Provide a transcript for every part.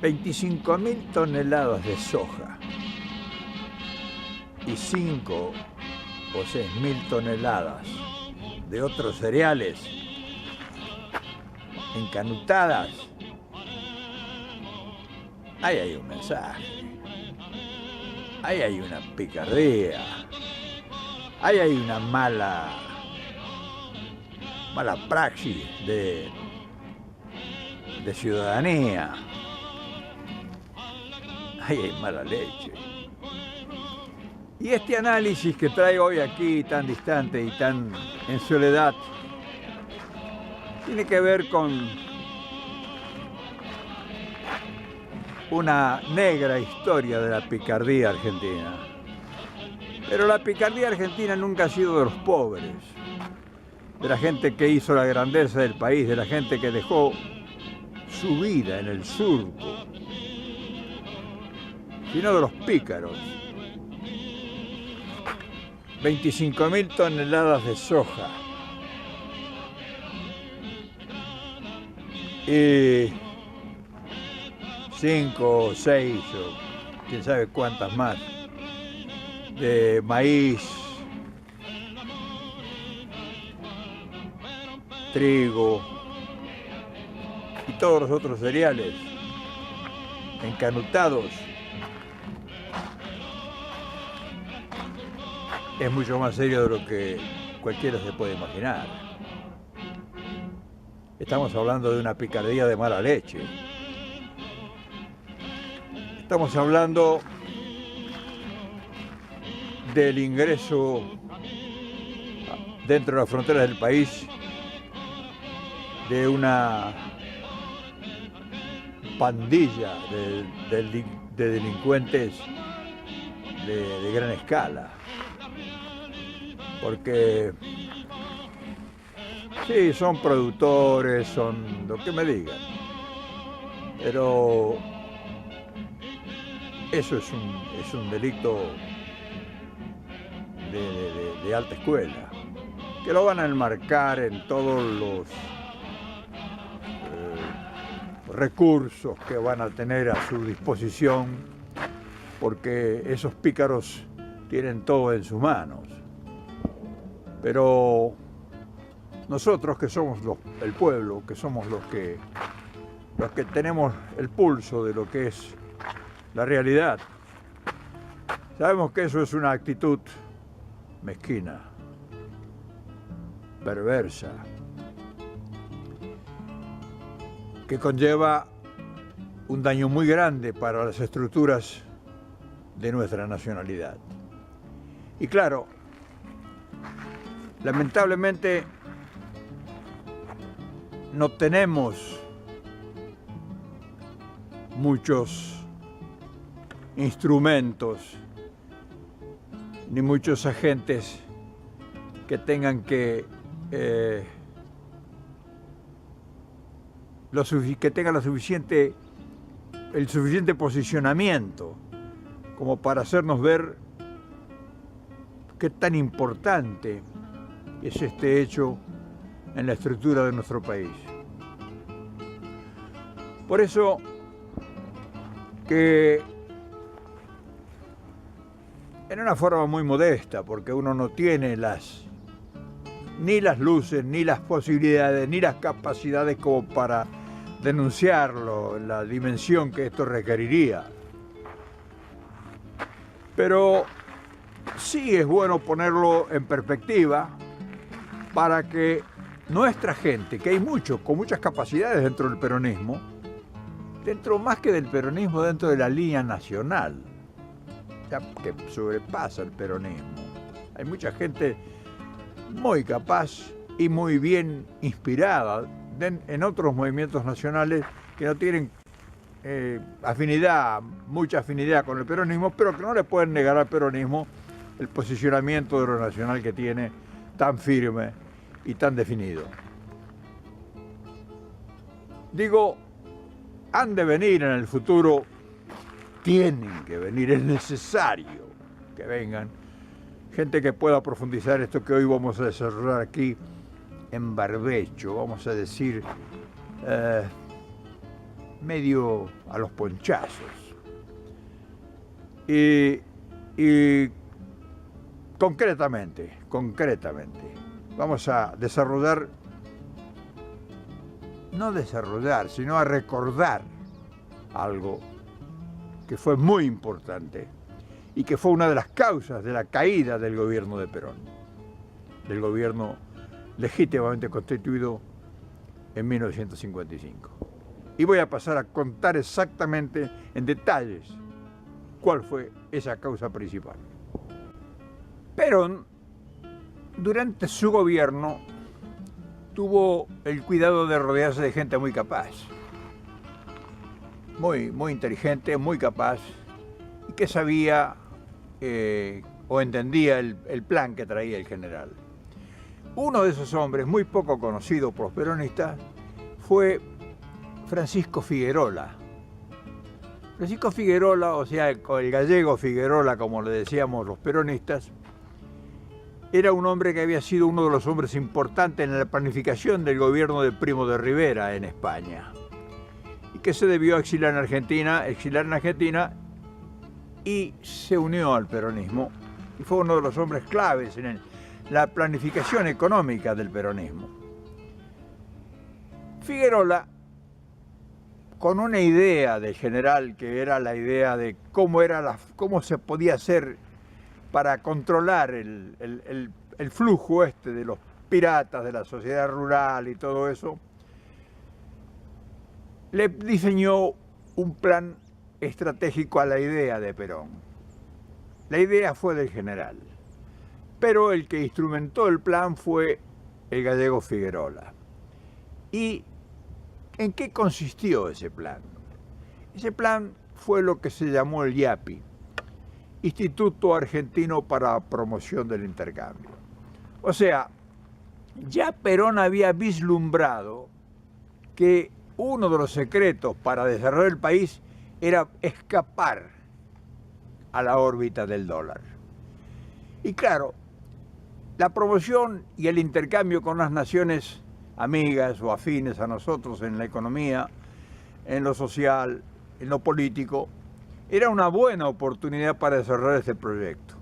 25.000 toneladas de soja y 5 o 6.000 toneladas de otros cereales encanutadas, ahí hay un mensaje, ahí hay una picardía, ahí hay una mala praxis de ciudadanía, ahí hay mala leche. Y este análisis que traigo hoy aquí, tan distante y tan en soledad, tiene que ver con una negra historia de la picardía argentina. Pero la picardía argentina nunca ha sido de los pobres, de la gente que hizo la grandeza del país, de la gente que dejó su vida en el surco, sino de los pícaros. 25.000 toneladas de soja y 5 o 6 o quién sabe cuántas más de maíz, trigo y todos los otros cereales encanutados. Es mucho más serio de lo que cualquiera se puede imaginar. Estamos hablando de una picardía de mala leche. Estamos hablando del ingreso dentro de las fronteras del país de una pandilla de delincuentes de gran escala. Porque sí, son productores, son lo que me digan, pero eso es un delito de alta escuela, que lo van a enmarcar en todos los recursos que van a tener a su disposición, porque esos pícaros tienen todo en sus manos. Pero nosotros que somos el pueblo, que somos los que tenemos el pulso de lo que es la realidad, sabemos que eso es una actitud mezquina, perversa, que conlleva un daño muy grande para las estructuras de nuestra nacionalidad. Y claro, lamentablemente no tenemos muchos instrumentos ni muchos agentes que tengan que tengan el suficiente posicionamiento como para hacernos ver qué tan importante es este hecho en la estructura de nuestro país. Por eso que en una forma muy modesta, porque uno no tiene ni las luces, ni las posibilidades, ni las capacidades como para denunciarlo, la dimensión que esto requeriría. Pero sí es bueno ponerlo en perspectiva para que nuestra gente, que hay muchos con muchas capacidades dentro del peronismo, dentro más que del peronismo, dentro de la línea nacional, ya que sobrepasa el peronismo. Hay mucha gente muy capaz y muy bien inspirada en otros movimientos nacionales que no tienen mucha afinidad con el peronismo, pero que no le pueden negar al peronismo el posicionamiento de lo nacional que tiene tan firme y tan definido. Digo, han de venir en el futuro, tienen que venir, es necesario que vengan gente que pueda profundizar esto que hoy vamos a desarrollar aquí en barbecho, vamos a decir, medio a los ponchazos. Y concretamente, vamos a sino a recordar algo que fue muy importante y que fue una de las causas de la caída del gobierno de Perón, del gobierno legítimamente constituido en 1955. Y voy a pasar a contar exactamente en detalles cuál fue esa causa principal. Perón, durante su gobierno, tuvo el cuidado de rodearse de gente muy capaz, muy inteligente, muy capaz, y que sabía o entendía el plan que traía el general. Uno de esos hombres, muy poco conocido por los peronistas, fue Francisco Figuerola. Francisco Figuerola, o sea, el gallego Figuerola, como le decíamos los peronistas, era un hombre que había sido uno de los hombres importantes en la planificación del gobierno de Primo de Rivera en España, y que se debió exiliar en Argentina y se unió al peronismo, y fue uno de los hombres claves en la planificación económica del peronismo. Figuerola, con una idea del general, que era la idea de cómo se podía hacer para controlar el flujo de los piratas, de la sociedad rural y todo eso, le diseñó un plan estratégico a la idea de Perón. La idea fue del general, pero el que instrumentó el plan fue el gallego Figuerola. ¿Y en qué consistió ese plan? Ese plan fue lo que se llamó el IAPI, Instituto Argentino para la Promoción del Intercambio. O sea, ya Perón había vislumbrado que uno de los secretos para desarrollar el país era escapar a la órbita del dólar. Y claro, la promoción y el intercambio con las naciones amigas o afines a nosotros en la economía, en lo social, en lo político, era una buena oportunidad para desarrollar este proyecto.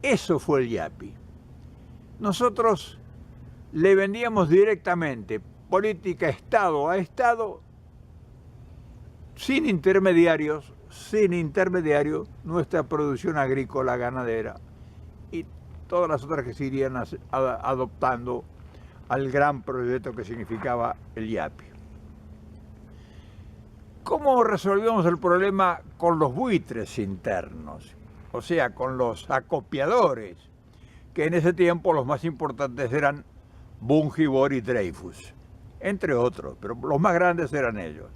Eso fue el IAPI. Nosotros le vendíamos directamente política Estado a Estado, sin intermediarios, nuestra producción agrícola, ganadera y todas las otras que se irían adoptando al gran proyecto que significaba el IAPI. ¿Cómo resolvíamos el problema con los buitres internos? O sea, con los acopiadores, que en ese tiempo los más importantes eran Bunge, Bor y Dreyfus, entre otros, pero los más grandes eran ellos.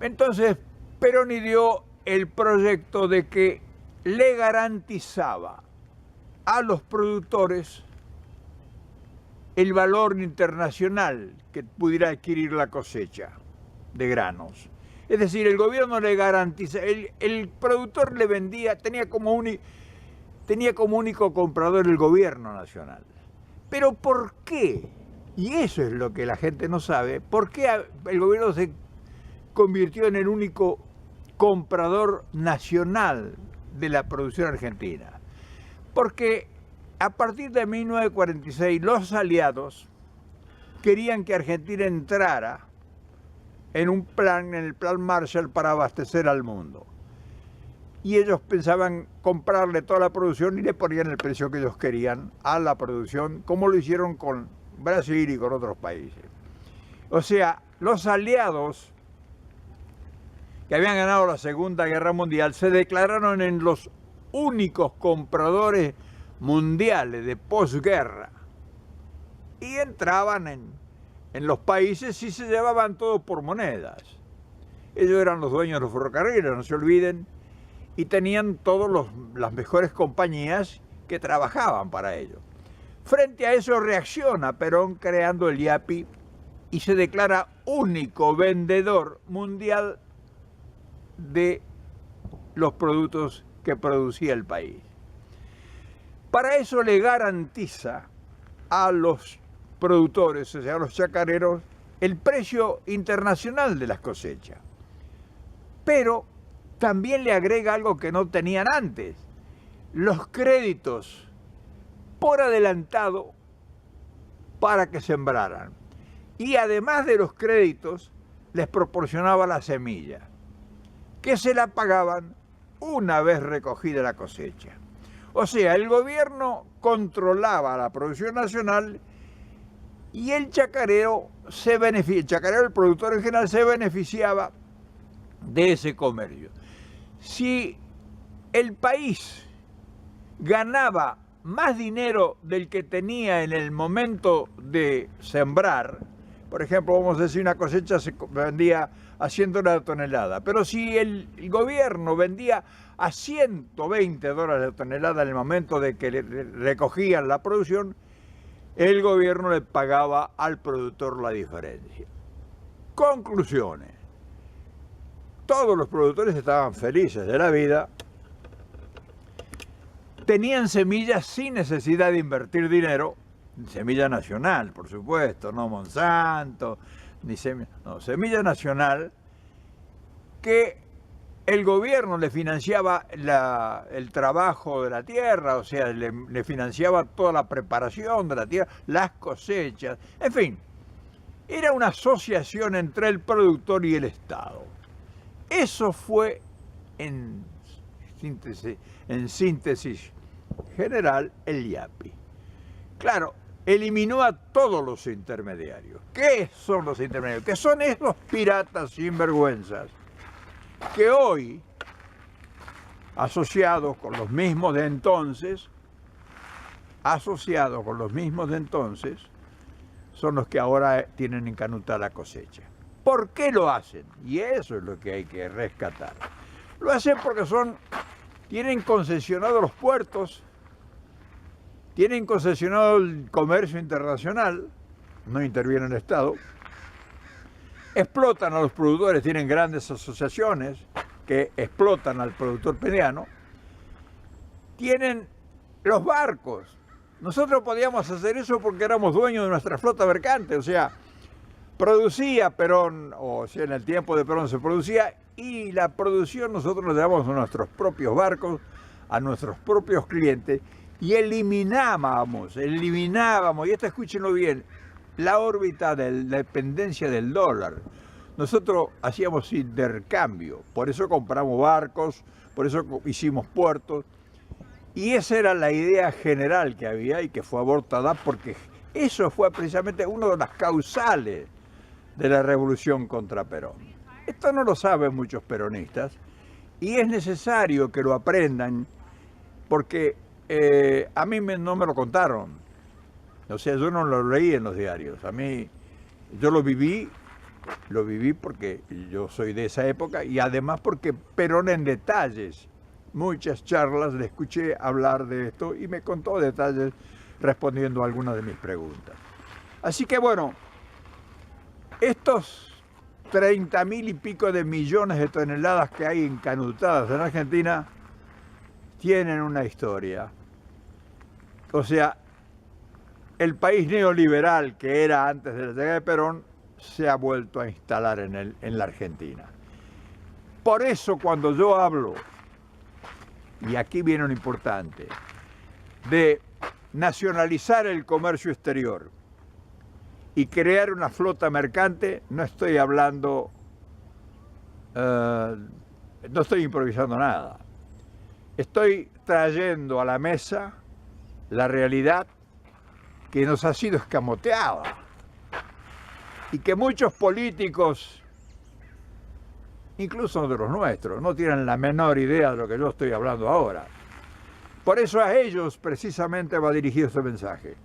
Entonces, Perón ideó el proyecto de que le garantizaba a los productores el valor internacional que pudiera adquirir la cosecha de granos. Es decir, el gobierno le garantiza, el productor le vendía, tenía como único comprador el gobierno nacional. ¿Pero por qué? Y eso es lo que la gente no sabe. ¿Por qué el gobierno se convirtió en el único comprador nacional de la producción argentina? Porque a partir de 1946 los aliados querían que Argentina entrara en el plan Marshall para abastecer al mundo. Y ellos pensaban comprarle toda la producción y le ponían el precio que ellos querían a la producción, como lo hicieron con Brasil y con otros países. O sea, los aliados que habían ganado la Segunda Guerra Mundial se declararon en los únicos compradores mundiales de posguerra y entraban en los países y se llevaban todo por monedas. Ellos eran los dueños de los ferrocarriles, no se olviden, y tenían todas las mejores compañías que trabajaban para ellos. Frente a eso reacciona Perón creando el IAPI y se declara único vendedor mundial de los productos que producía el país. Para eso le garantiza a los productores, o sea, los chacareros, el precio internacional de las cosechas. Pero también le agrega algo que no tenían antes, los créditos por adelantado para que sembraran. Y además de los créditos, les proporcionaba la semilla, que se la pagaban una vez recogida la cosecha. O sea, el gobierno controlaba la producción nacional y el chacarero, el chacarero, el productor en general, se beneficiaba de ese comercio. Si el país ganaba más dinero del que tenía en el momento de sembrar, por ejemplo, vamos a decir, una cosecha se vendía a $100 la tonelada, pero si el gobierno vendía a $120 la tonelada en el momento de que recogían la producción, el gobierno le pagaba al productor la diferencia. Conclusiones. Todos los productores estaban felices de la vida, tenían semillas sin necesidad de invertir dinero, semilla nacional, por supuesto, no Monsanto, ni semilla nacional, que el gobierno le financiaba el trabajo de la tierra, o sea, le financiaba toda la preparación de la tierra, las cosechas, en fin, era una asociación entre el productor y el Estado. Eso fue, en síntesis general, el IAPI. Claro, eliminó a todos los intermediarios. ¿Qué son los intermediarios? Que son esos piratas sinvergüenzas que hoy, asociados con los mismos de entonces, son los que ahora tienen encanutada la cosecha. ¿Por qué lo hacen? Y eso es lo que hay que rescatar. Lo hacen porque tienen concesionados los puertos, tienen concesionado el comercio internacional, no interviene el Estado, explotan a los productores, tienen grandes asociaciones que explotan al productor mediano, tienen los barcos. Nosotros podíamos hacer eso porque éramos dueños de nuestra flota mercante, o sea, producía Perón, o sea, en el tiempo de Perón se producía, y la producción nosotros nos llevamos a nuestros propios barcos, a nuestros propios clientes, y eliminábamos, y esto escúchenlo bien, la órbita de la dependencia del dólar. Nosotros hacíamos intercambio, por eso compramos barcos, por eso hicimos puertos, y esa era la idea general que había y que fue abortada porque eso fue precisamente una de las causales de la revolución contra Perón. Esto no lo saben muchos peronistas y es necesario que lo aprendan porque a mí no me lo contaron. O sea, yo no lo leí en los diarios. Yo lo viví porque yo soy de esa época y además porque Perón en detalles, muchas charlas le escuché hablar de esto y me contó detalles respondiendo a algunas de mis preguntas. Así que bueno, estos 30.000 y pico de millones de toneladas que hay encanutadas en Argentina tienen una historia. O sea, el país neoliberal que era antes de la llegada de Perón se ha vuelto a instalar en la Argentina. Por eso cuando yo hablo, y aquí viene lo importante, de nacionalizar el comercio exterior y crear una flota mercante, no estoy hablando, no estoy improvisando nada. Estoy trayendo a la mesa la realidad que nos ha sido escamoteada y que muchos políticos, incluso de los nuestros, no tienen la menor idea de lo que yo estoy hablando ahora. Por eso a ellos precisamente va dirigido este mensaje.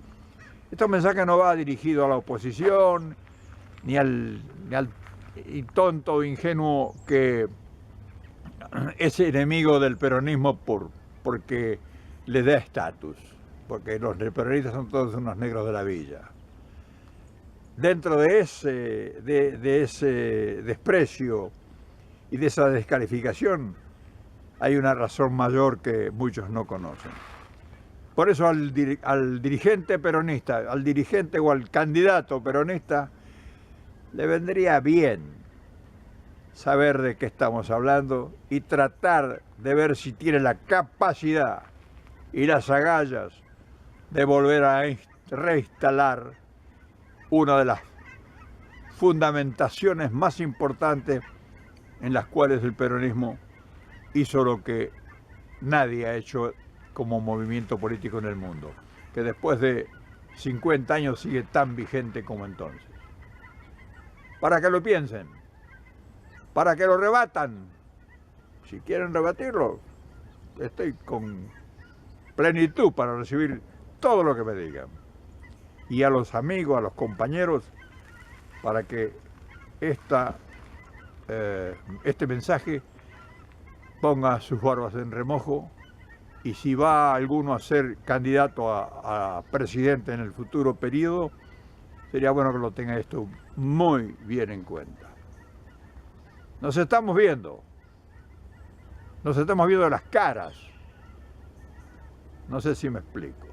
Este mensaje no va dirigido a la oposición, ni al tonto o ingenuo que es enemigo del peronismo porque le da estatus, porque los peronistas son todos unos negros de la villa. Dentro de ese desprecio y de esa descalificación hay una razón mayor que muchos no conocen. Por eso al dirigente peronista, al dirigente o al candidato peronista, le vendría bien saber de qué estamos hablando y tratar de ver si tiene la capacidad y las agallas de volver a reinstalar una de las fundamentaciones más importantes en las cuales el peronismo hizo lo que nadie ha hecho como movimiento político en el mundo, que después de 50 años sigue tan vigente como entonces. Para que lo piensen, para que lo rebatan. Si quieren rebatirlo, estoy con plenitud para recibir todo lo que me digan. Y a los amigos, a los compañeros, para que este mensaje ponga sus barbas en remojo, y si va alguno a ser candidato a presidente en el futuro periodo, sería bueno que lo tenga esto muy bien en cuenta. Nos estamos viendo las caras. No sé si me explico.